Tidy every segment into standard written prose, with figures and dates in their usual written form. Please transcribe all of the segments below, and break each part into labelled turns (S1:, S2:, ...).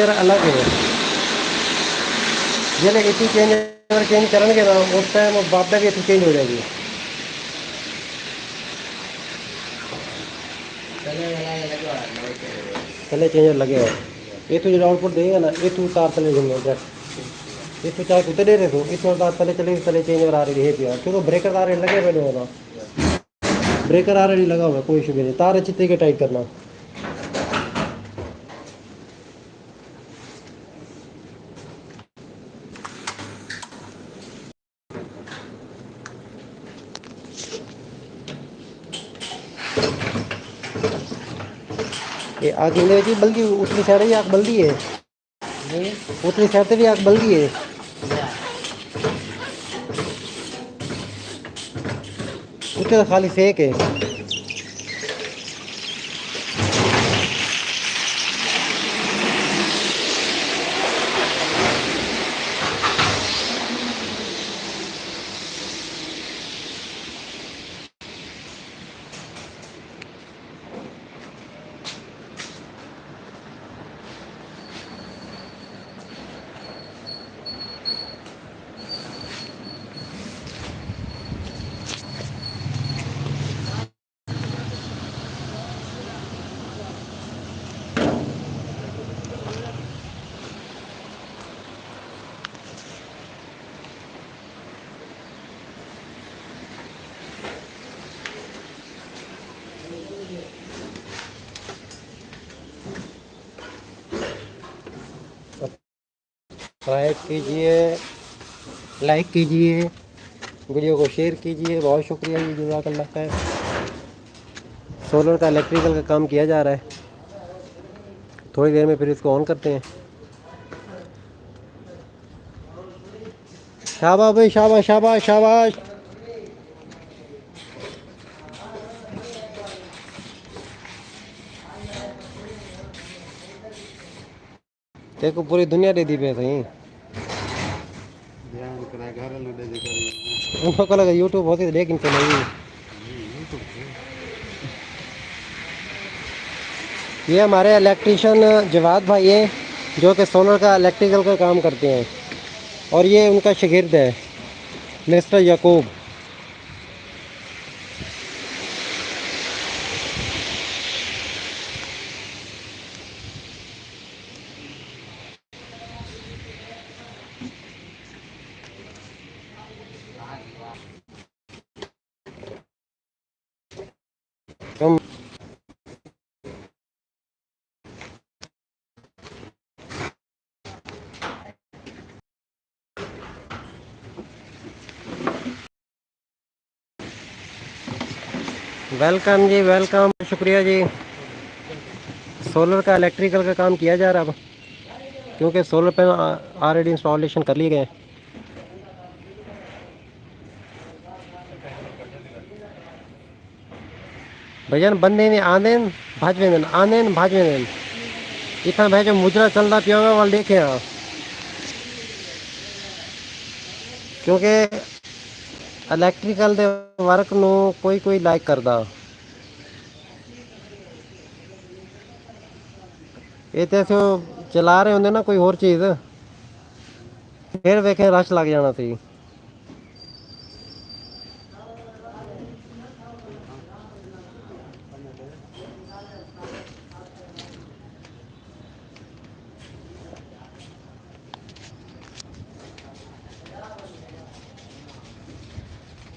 S1: Changer अलग है। जैसे इतनी चेंजर चेंज करेंगे ना उस टाइम बाबा भी इतनी चेंज हो जाएगी। थले चेंजर लगे है ये तो जो आउटपुट देगा ना ये तो तार तले जमे जट ये तो चाहे कुत्ते दे रहे तो इस तार तले चले तले चेंजर आ रही है यार क्योंकि ब्रेकर तार लगे पहले होना ब्रेकर ऑलरेडी लगा हुआ है कोई इशू नहीं तार अच्छी तरीके टाइट करना। ये आग इंदे विच बल्कि उतली साइड भी आग बल्दी है उतली साइड से भी आग बल्दी है उतने तो खाली सेक है। सब्सक्राइब कीजिए लाइक कीजिए वीडियो को शेयर कीजिए बहुत शुक्रिया जी जज़ाकल्लाह खैर। सोलर का इलेक्ट्रिकल का काम किया जा रहा है थोड़ी देर में फिर इसको ऑन करते हैं। शाबाश भाई शाबाश शाबाश शाबाश। देखो पूरी दुनिया दे दी पे सही उनको लगा यूट्यूब होती लेकिन तो नहीं। ये हमारे इलेक्ट्रीशियन जवाद भाई हैं जो कि सोलर का इलेक्ट्रिकल का काम करते हैं और ये उनका शागिर्द है मिस्टर याकूब। तुम वेलकम जी वेलकम शुक्रिया जी। सोलर का इलेक्ट्रिकल का काम किया जा रहा है क्योंकि सोलर पैनल ऑलरेडी इंस्टॉलेशन कर लिए गए। भजन बंदे ने आंदे भाजवेंदन आंदे भाजवेंदन इतना भाई जो मुजरा चलता पिया वाल देखे हाँ क्योंकि इलेक्ट्रिकल दे वर्क नू कोई कोई लाइक करदा ये तो चला रहे होंगे ना कोई और चीज़ फिर वेखे रश लग जाना सी।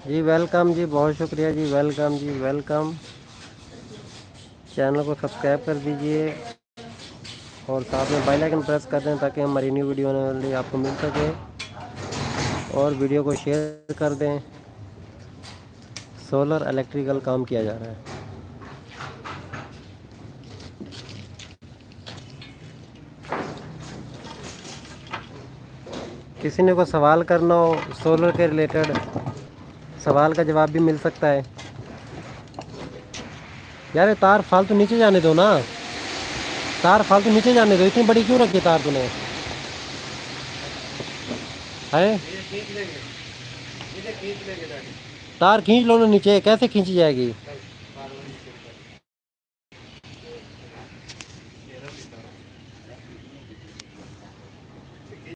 S1: जी वेलकम जी बहुत शुक्रिया जी वेलकम जी वेलकम। चैनल को सब्सक्राइब कर दीजिए और साथ में बेल आइकन प्रेस कर दें ताकि हमारी न्यू वीडियो आपको मिल सके और वीडियो को शेयर कर दें। सोलर इलेक्ट्रिकल काम किया जा रहा है। किसी ने कोई सवाल करना हो सोलर के रिलेटेड सवाल का जवाब भी मिल सकता है। यार तार फालतू नीचे जाने दो ना तार फालतू नीचे जाने दो इतनी बड़ी क्यों रखी तार तूने है तार खींच लो ना नीचे कैसे खींची जाएगी।